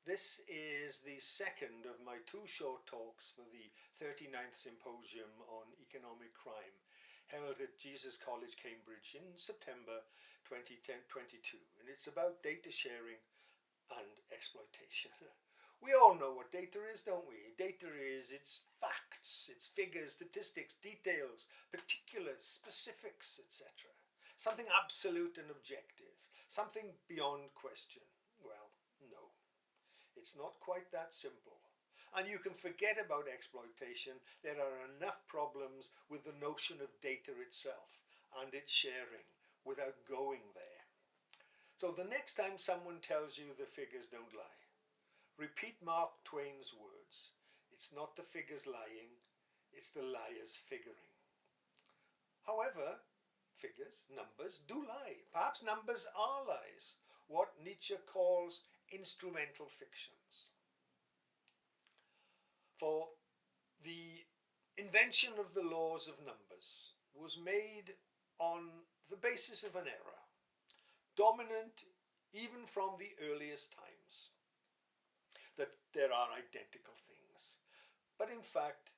This is the second of my two short talks for the 39th Symposium on Economic Crime, held at Jesus College, Cambridge in September 2022, and it's about data sharing and exploitation. We all know what data is, don't we? Data is its facts, its figures, statistics, details, particulars, specifics, etc. Something absolute and objective, something beyond question. Well, no. It's not quite that simple. And you can forget about exploitation. There are enough problems with the notion of data itself and its sharing without going there. So the next time someone tells you the figures don't lie, repeat Mark Twain's words. It's not the figures lying, it's the liars figuring. However, figures, numbers, do lie. Perhaps numbers are lies, what Nietzsche calls instrumental fictions. For the invention of the laws of numbers was made on the basis of an error, dominant even from the earliest times, that there are identical things. But in fact,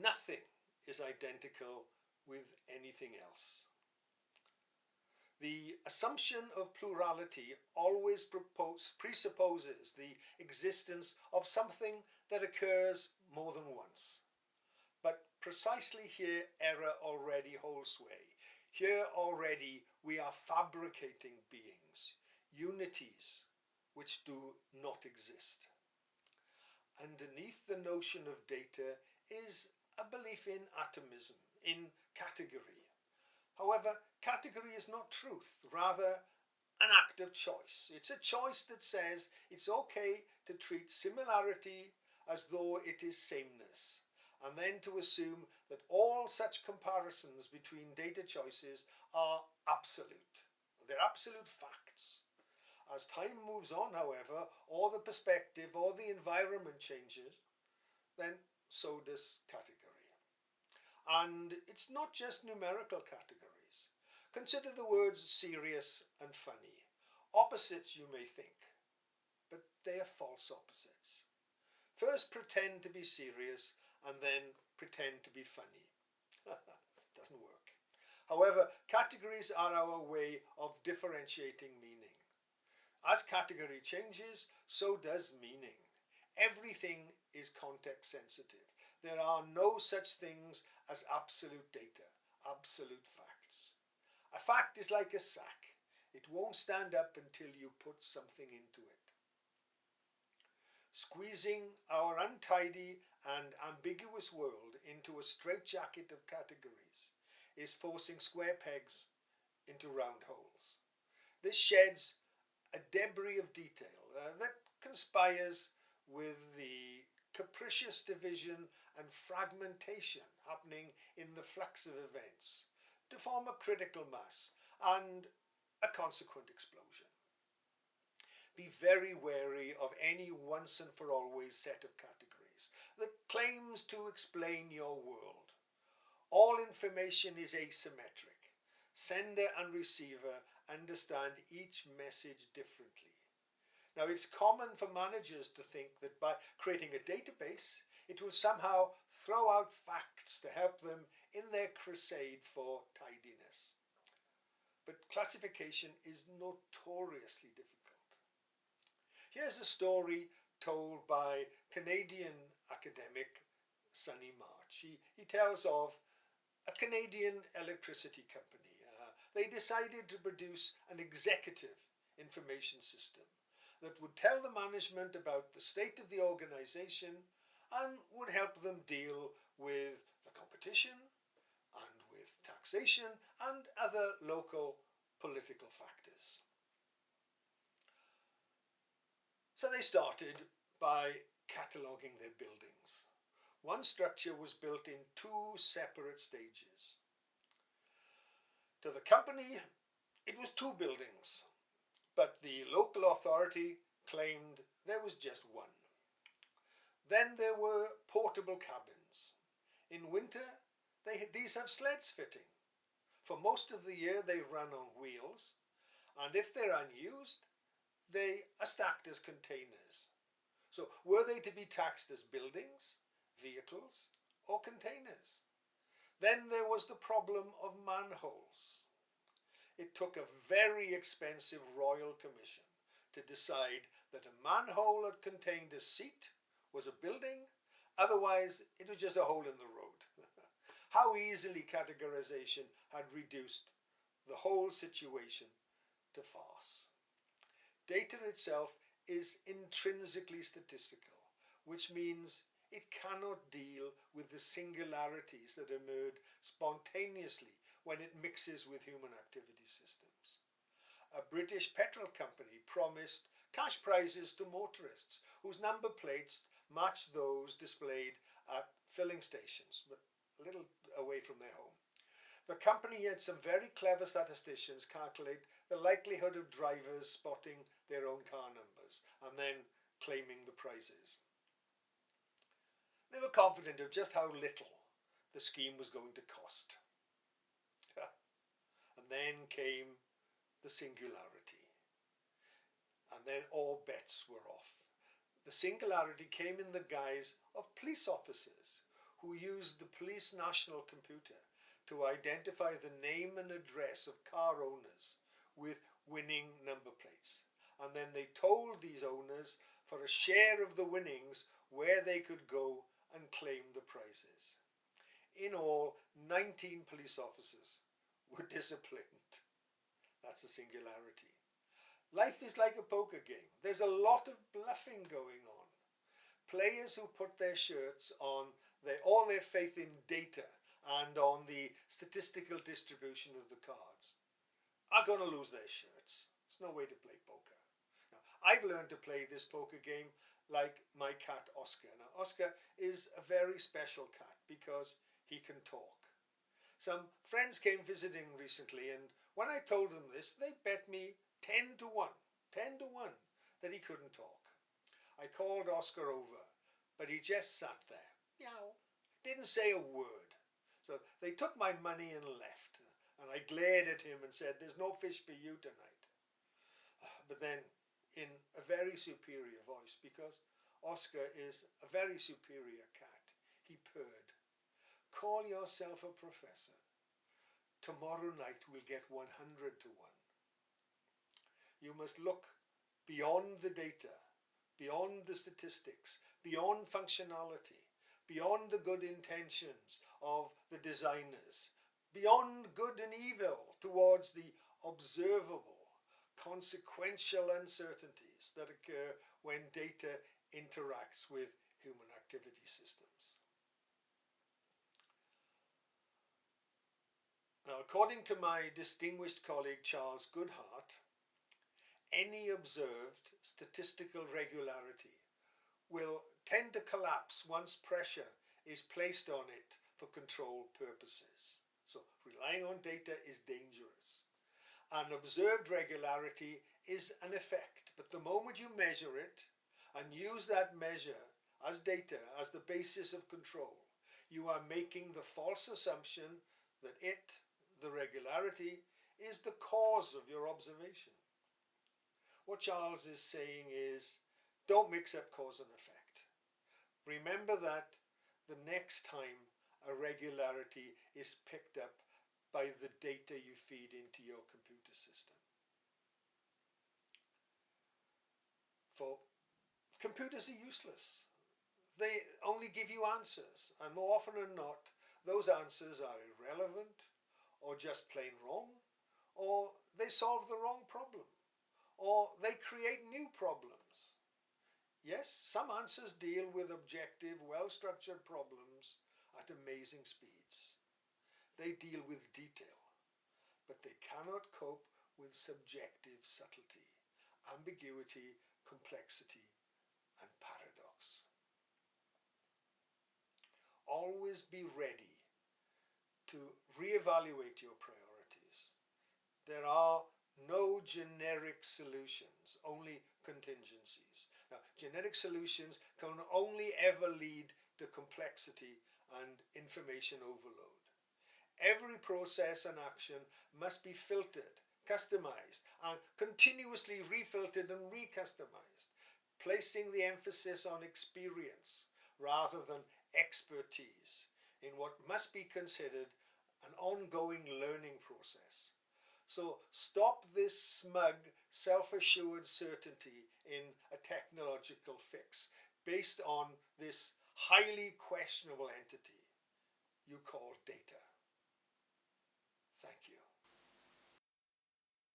nothing is identical with anything else. The assumption of plurality always presupposes the existence of something that occurs more than once. But precisely here, error already holds sway. Here already we are fabricating beings, unities which do not exist. Underneath the notion of data is a belief in atomism, in category. However, category is not truth, rather an act of choice. It's a choice that says it's okay to treat similarity as though it is sameness, and then to assume that all such comparisons between data choices are absolute. They're absolute facts. As time moves on, however, or the perspective or the environment changes, then so does category. And it's not just numerical categories. Consider the words serious and funny. Opposites, you may think, but they are false opposites. First pretend to be serious and then pretend to be funny. Doesn't work. However, categories are our way of differentiating meaning. As category changes, so does meaning. Everything is context sensitive. There are no such things as absolute data, absolute facts. A fact is like a sack. It won't stand up until you put something into it. Squeezing our untidy and ambiguous world into a straitjacket of categories is forcing square pegs into round holes. This sheds a debris of detail that conspires with the capricious division and fragmentation happening in the flux of events to form a critical mass and a consequent explosion. Be very wary of any once and for always set of categories that claims to explain your world. All information is asymmetric. Sender and receiver understand each message differently. Now, it's common for managers to think that by creating a database, it will somehow throw out facts to help them in their crusade for tidiness. But classification is notoriously difficult. Here's a story told by Canadian academic Sonny March. He tells of a Canadian electricity company. They decided to produce an executive information system that would tell the management about the state of the organization and would help them deal with the competition and with taxation and other local political factors. So they started by cataloguing their buildings. One structure was built in two separate stages. To the company, it was two buildings, but the local authority claimed there was just one. Then there were portable cabins. In winter, these have sleds fitting. For most of the year, they run on wheels, and if they're unused, they are stacked as containers. So were they to be taxed as buildings, vehicles, or containers? Then there was the problem of manholes. It took a very expensive royal commission to decide that a manhole that contained a seat was a building, otherwise it was just a hole in the road. How easily categorization had reduced the whole situation to farce. Data itself is intrinsically statistical, which means it cannot deal with the singularities that emerge spontaneously when it mixes with human activity systems. A British petrol company promised cash prizes to motorists whose number plates matched those displayed at filling stations, but a little away from their home. The company had some very clever statisticians calculate the likelihood of drivers spotting their own car numbers and then claiming the prizes. They were confident of just how little the scheme was going to cost. And then came the singularity. And then all bets were off. The singularity came in the guise of police officers who used the police national computer to identify the name and address of car owners with winning number plates. And then they told these owners for a share of the winnings where they could go and claim the prizes. In all, 19 police officers were disciplined. That's a singularity. Life is like a poker game. There's a lot of bluffing going on. Players who put their shirts on all their faith in data and on the statistical distribution of the cards are going to lose their shirts. It's no way to play poker. Now, I've learned to play this poker game like my cat Oscar. Now, Oscar is a very special cat because he can talk. Some friends came visiting recently, and when I told them this, they bet me 10 to 1 that he couldn't talk. I called Oscar over, but he just sat there, meow, didn't say a word. So they took my money and left, and I glared at him and said, "There's no fish for you tonight." But then, in a very superior voice, because Oscar is a very superior cat, he purred, "Call yourself a professor. Tomorrow night we'll get 100 to 1. You must look beyond the data, beyond the statistics, beyond functionality, beyond the good intentions of the designers, beyond good and evil, towards the observable, consequential uncertainties that occur when data interacts with human activity systems." Now, according to my distinguished colleague Charles Goodhart, any observed statistical regularity will tend to collapse once pressure is placed on it for control purposes. So relying on data is dangerous. An observed regularity is an effect, but the moment you measure it and use that measure as data, as the basis of control, you are making the false assumption that it, the regularity, is the cause of your observation. What Charles is saying is, don't mix up cause and effect. Remember that the next time a regularity is picked up by the data you feed into your computer system. For computers are useless. They only give you answers, and more often than not, those answers are irrelevant, or just plain wrong, or they solve the wrong problem, or they create new problems. Yes, some answers deal with objective, well-structured problems at amazing speeds. They deal with detail, but they cannot cope with subjective subtlety, ambiguity, complexity, and paradox. Always be ready to reevaluate your priorities. There are no generic solutions, only contingencies. Now, generic solutions can only ever lead to complexity and information overload. Every process and action must be filtered, customized, and continuously refiltered and recustomized. placing the emphasis on experience rather than expertise in what must be considered an ongoing learning process. So stop this smug, self-assured certainty in a technological fix based on this highly questionable entity you call data.